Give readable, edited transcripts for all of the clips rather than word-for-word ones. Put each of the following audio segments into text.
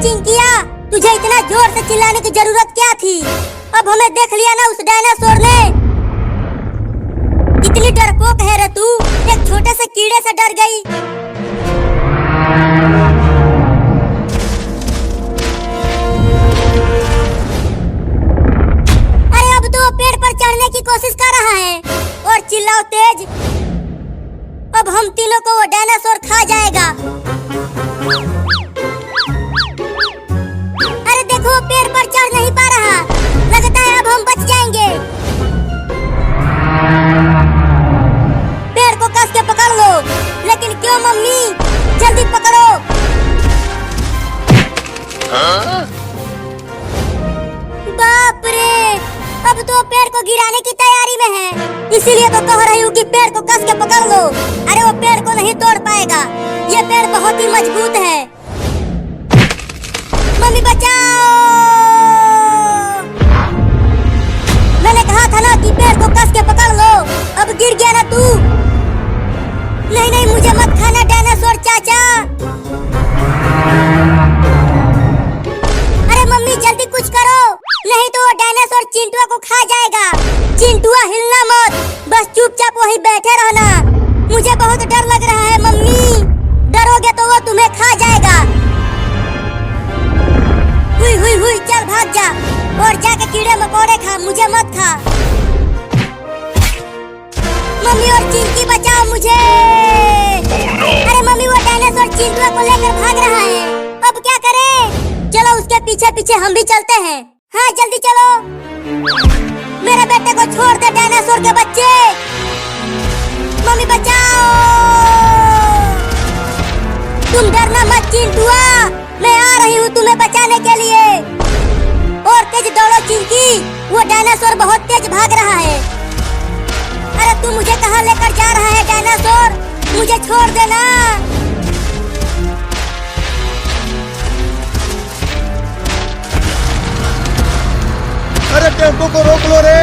चिंकिया, तुझे इतना जोर से चिल्लाने की जरूरत क्या थी? अब हमें देख लिया ना उस डायनासोर ने। इतनी डरपोक है रे तू, एक छोटे से कीड़े से डर गई। अरे अब तो पेड़ पर चढ़ने की कोशिश कर रहा है और चिल्लाओ तेज। अब हम तीनों को वो डायनासोर खा जाएगा। अरे देखो पेड़ पर चढ़ नहीं पा रहा, लगता है अब हम बच जाएंगे। पेड़ को कस के पकड़ लो। लेकिन क्यों मम्मी, जल्दी पकड़ो। बाप रे, अब तो पेड़ को गिराने की तैयारी में है। इसीलिए तो कह रही हूँ कि पेड़ को कस के पकड़ लो। अरे वो पेड़ को नहीं तोड़ पाएगा, ये पेड़ बहुत ही मजबूत है। मम्मी बचाओ, मैंने कहा था ना कि पेड़ को कस के पकड़ लो। अब गिर गया ना तू। नहीं नहीं, मुझे मत खाना डायनासोर चाचा। अरे मम्मी जल्दी कुछ करो, नहीं तो वो डायनासोर चिंटुआ को खा जाएगा। चिंटुआ हिलना मत, बस चुपचाप वहीं बैठे रहना। मुझे बहुत डर लग रहा है मम्मी, डरोगे तो वो तुम्हें खा जाएगा। हुई हुई हुई, चल भाग जा और जाके कीड़े मकोड़े खा, मुझे मत खा। मम्मी और चिंकी बचाओ मुझे। अरे मम्मी वो डायनासोर चिंटुआ को लेकर भाग रहा है, अब क्या करें? चलो उसके पीछे पीछे हम भी चलते हैं। हाँ जल्दी चलो, मेरे बेटे को छोड़ दे डायनासोर के बच्चे। मम्मी बचाओ, तुम डरना मत चिंटुआ, मैं आ रही हूँ तुम्हें बचाने के लिए। और तेज दौड़ो चिंकी, वो डायनासोर बहुत तेज भाग रहा है। अरे तू मुझे कहाँ लेकर जा रहा है डायनासोर, मुझे छोड़ देना। अरे टेम्पो को रोक लो रे,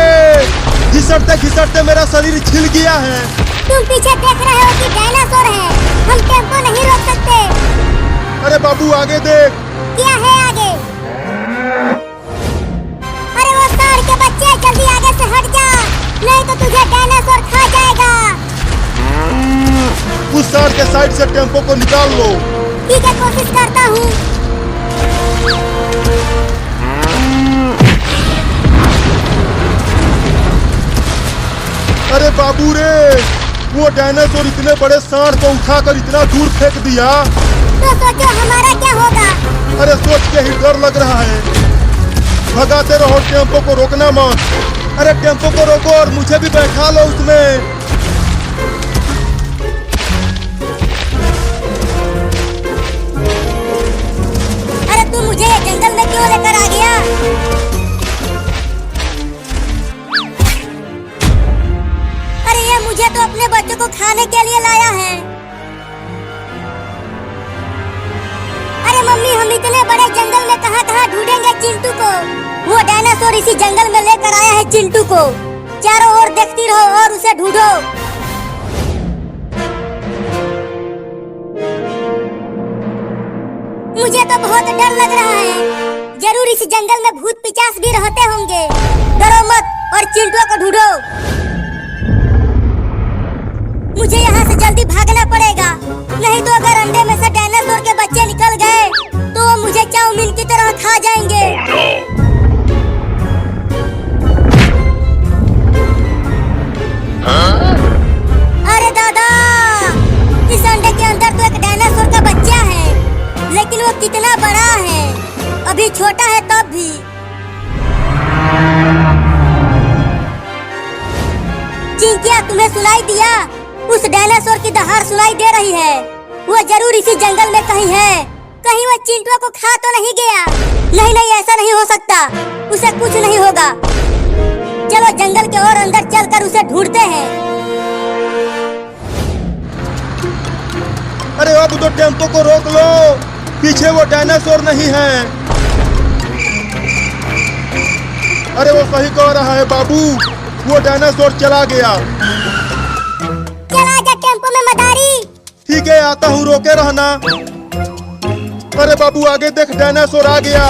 घिसटते मेरा शरीर छिल गया है। तुम पीछे देख रहे हो कि डायनासोर है, हम टेम्पो नहीं रोक सकते। अरे बाबू आगे देख। क्या है आगे? अरे वो सांड के बच्चे, जल्दी आगे से हट जा, नहीं तो तुझे डायनासोर खा जाएगा। उस सांड के साइड से टेम्पो को निकाल लो। ठीक है, कोशिश करता हूँ। अरे बाबू रे, वो डायनासोर इतने बड़े सांड को उठाकर इतना दूर फेंक दिया। तो सोचो हमारा क्या होगा। अरे सोच के ही डर लग रहा है। भगाते रहो, टेम्पो को रोकना मत। अरे टेम्पो को रोको और मुझे भी बैठा लो उसमें। अरे तू मुझे ये जंगल में क्यों लेकर आ गया? अरे ये मुझे तो अपने बच्चों को खाने के लिए लाया है। अरे मम्मी, हम इतने बड़े जंगल में कहाँ ढूंढेंगे चिंटू को? वो डायनासोर इसी जंगल में लेकर आया है चिंटू को। चारों ओर देखती रहो और उसे ढूंढो। मुझे तो बहुत डर लग रहा है, जरूर इस जंगल में भूत पिचास भी रहते होंगे। डरो मत और चिंटू को ढूंढो। मुझे यहाँ से जल्दी भागना पड़ेगा, नहीं तो अगर अंडे में से डायनासोर के बच्चे निकल गए तो वो मुझे चाउमीन की तरह खा जाएंगे। अरे दादा, इस अंडे के अंदर तो एक डायनासोर का बच्चा है, लेकिन वो कितना बड़ा है, अभी छोटा है तब भी। चिंकिया, तुम्हें सुनाई दिया? उस डायनासोर की दहाड़ सुनाई दे रही है। वो जरूर इसी जंगल में कहीं है। कहीं वो चिंटुआ को खा तो नहीं गया? नहीं नहीं, ऐसा नहीं हो सकता, उसे कुछ नहीं होगा। चलो जंगल के और अंदर चलकर उसे ढूंढते हैं। अरे अब तो टेम्पो को रोक लो, पीछे वो डायनासोर नहीं है। अरे वो सही कह रहा है बाबू, वो डायनासोर चला गया। चला जा टेम्पो में मदारी। ठीक है, आता हूँ, रोके रहना। अरे बाबू आगे देख, डायनासोर आ गया।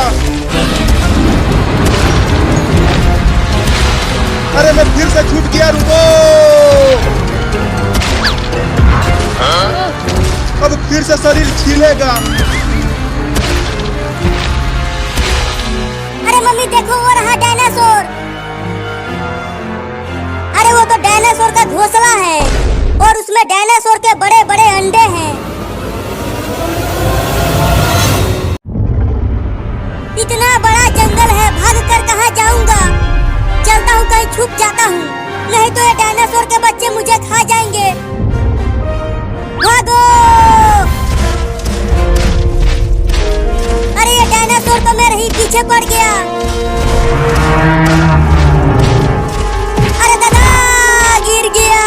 अरे मैं फिर से छूट गया, रुको। अब फिर से शरीर छीलेगा। अरे मम्मी देखो, वो रहा डायनासोर। अरे वो तो डायनासोर का घोंसला है और उसमें डायनासोर के बड़े बड़े अंडे हैं। इतना बड़ा जंगल है, भाग कर कहाँ जाऊंगा। चलता हूँ, कहीं छुप जाता हूँ, नहीं तो ये डायनासोर के बच्चे मुझे खा जाएंगे। भागो! अरे ये डायनासोर तो मेरे ही पीछे पड़ गया। अरे दादा, गिर गया।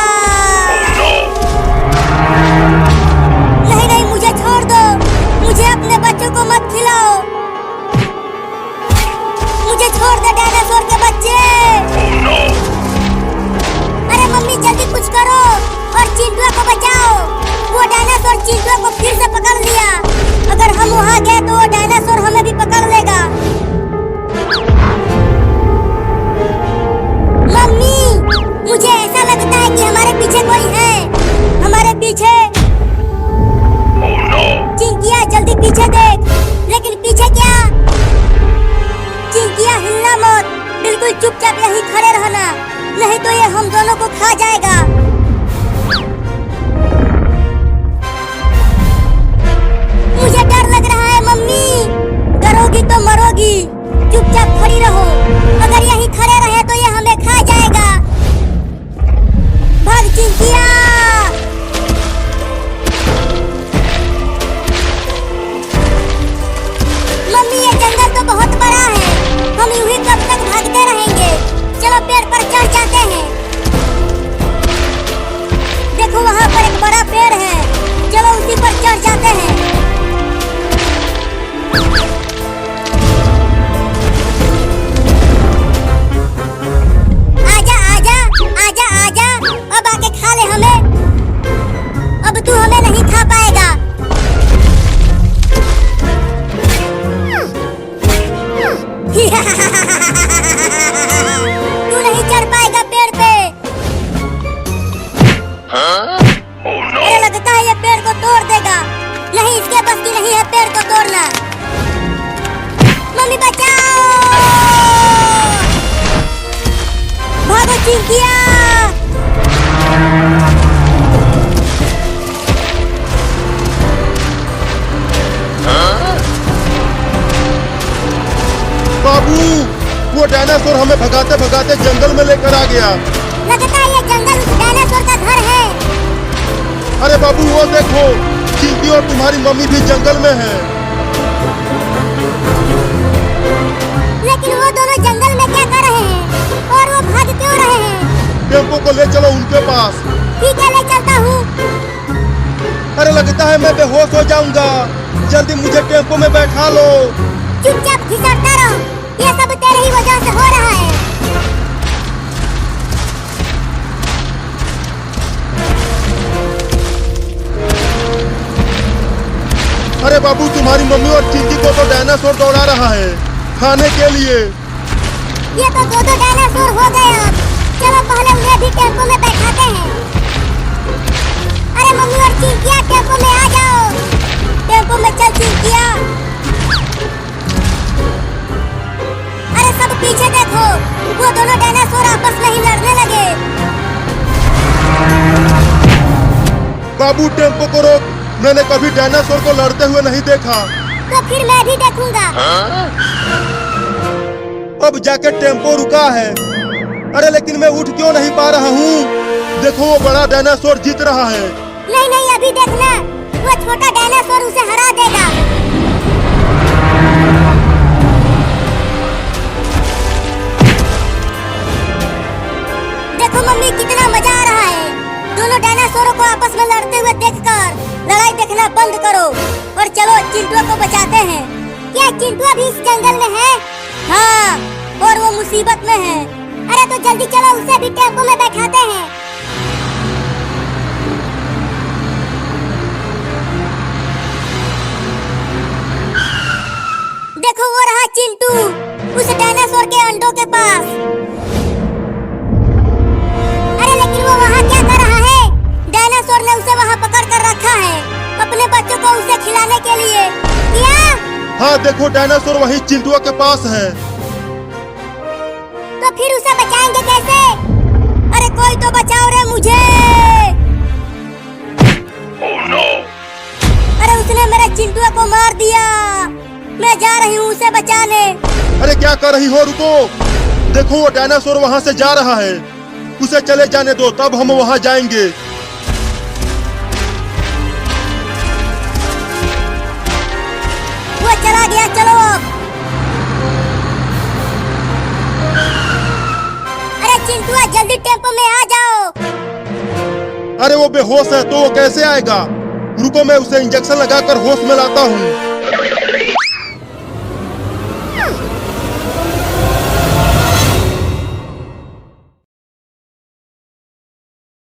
नहीं नहीं, मुझे छोड़ दो, मुझे अपने बच्चों को मत खिलाओ। मुझे छोड़ दे डायनासोर के बच्चे। अरे मम्मी जल्दी कुछ करो और चिंटुआ को बचाओ। वो डायनासोर चिंटुआ को फिर से पकड़ लिया। अगर हम वहाँ गए तो वो डायनासोर हमें भी पकड़ लेगा। मम्मी, मुझे ऐसा लगता है कि हमारे पीछे कोई है। हमारे पीछे। चिंकिया जल्दी पीछे देख। लेकिन पीछे क्या? चिंकिया हिलना मत, बिल्कुल चुपचाप यहीं खड़े रहना, नहीं तो ये हम दोनों को खा जाएगा। मुझे डर लग रहा है मम्मी। डरोगी तो मरोगी, चुपचाप खड़ी रहो। अगर यहीं खड़े रहे तो ये हमें खा जाएगा। भाग चिंकिया। मम्मी ये जंगल तो बहुत बड़ा है, हम यूं ही कब तक भागते रहेंगे। चलो पेड़ पर चढ़ जाते हैं। देखो वहाँ पर एक बड़ा पेड़ है, चलो उसी पर चढ़ जाते हैं। आजा आजा आजा आजा, अब आके खा ले हमें। अब तू हमें नहीं खा पाएगा। तू नहीं चढ़ पाएगा पेड़ पे। मुझे लगता है ये पेड़ को तोड़ देगा। नहीं, इसके बस की नहीं है पेड़ को तोड़ना। मम्मी बचाओ! भागो चिंकिया! बाबू, वो डायनासोर हमें भगाते भगाते जंगल में लेकर आ गया। लगता है ये जंगल उस डायनासोर का घर है। अरे बाबू वो देखो, चिंकी और तुम्हारी मम्मी भी जंगल में है। लेकिन वो दोनों जंगल में क्या कर रहे हैं और वो भाग क्यों रहे हैं? टेम्पो को ले चलो उनके पास। ठीक है, ले चलता हूँ। अरे लगता है मैं बेहोश हो जाऊंगा, जल्दी मुझे टेम्पो में बैठा लो। चुपचाप घिसटता रहो, ये सब तेरी ही वजह से हो रहा है। अरे बाबू, तुम्हारी मम्मी और चिंकी को तो डायनासोर दौड़ा रहा है खाने के लिए। ये तो दो डायनासोर हो गए। अब चलो पहले उन्हें भी टेम्पो में बैठाते हैं। अरे मम्मी और चिंकिया टेम्पो में आ जाओ। टेम्पो में चल चिंकिया। अरे सब पीछे देखो, वो दोनों डायनासोर आपस में ही लड़ने लगे। बाबू टेम्पो को रोक, मैंने कभी डायनासोर को लड़ते हुए नहीं देखा। तो फिर मैं भी देखूंगा। अब जाके टेम्पो रुका है। अरे लेकिन मैं उठ क्यों नहीं पा रहा हूँ? देखो वो बड़ा डायनासोर जीत रहा है। नहीं नहीं, अभी देखना, वो छोटा डायनासोर उसे हरा देगा। देखो मम्मी, कितना मजा आ रहा है। दोनों डायनासोरों को आपस में लड़ते हुए देखकर लड़ाई देखना बंद करो और चलो चिंटुआ को बचाते हैं। क्या चिंटुआ भी इस जंगल में है? हाँ, और वो मुसीबत में है। अरे तो जल्दी चलो, उसे भी टेम्पो में बैठाते हैं। देखो वो रहा चिंटू उस डायनासोर के अंडों के पास। अरे लेकिन वो वहाँ क्या कर रहा है? डायनासोर ने उसे वहाँ पकड़ कर रखा है अपने बच्चों को उसे खिलाने के लिए। क्या? हाँ देखो डायनासोर वही चिंटुआ के पास है। तो फिर उसे बचाएंगे कैसे? अरे कोई तो बचाओ रे मुझे। Oh no! अरे उसने मेरे चिंटुआ को मार दिया। मैं जा रही हूँ उसे बचाने। अरे क्या कर रही हो, रुको। देखो वो डायनासोर वहाँ से जा रहा है, उसे चले जाने दो तब हम वहाँ जाएंगे। वो चला गया, चलो अब। अरे चिंटुआ जल्दी टेम्पो में आ जाओ। अरे वो बेहोश है तो वो कैसे आएगा? रुको मैं उसे इंजेक्शन लगाकर होश में लाता हूँ।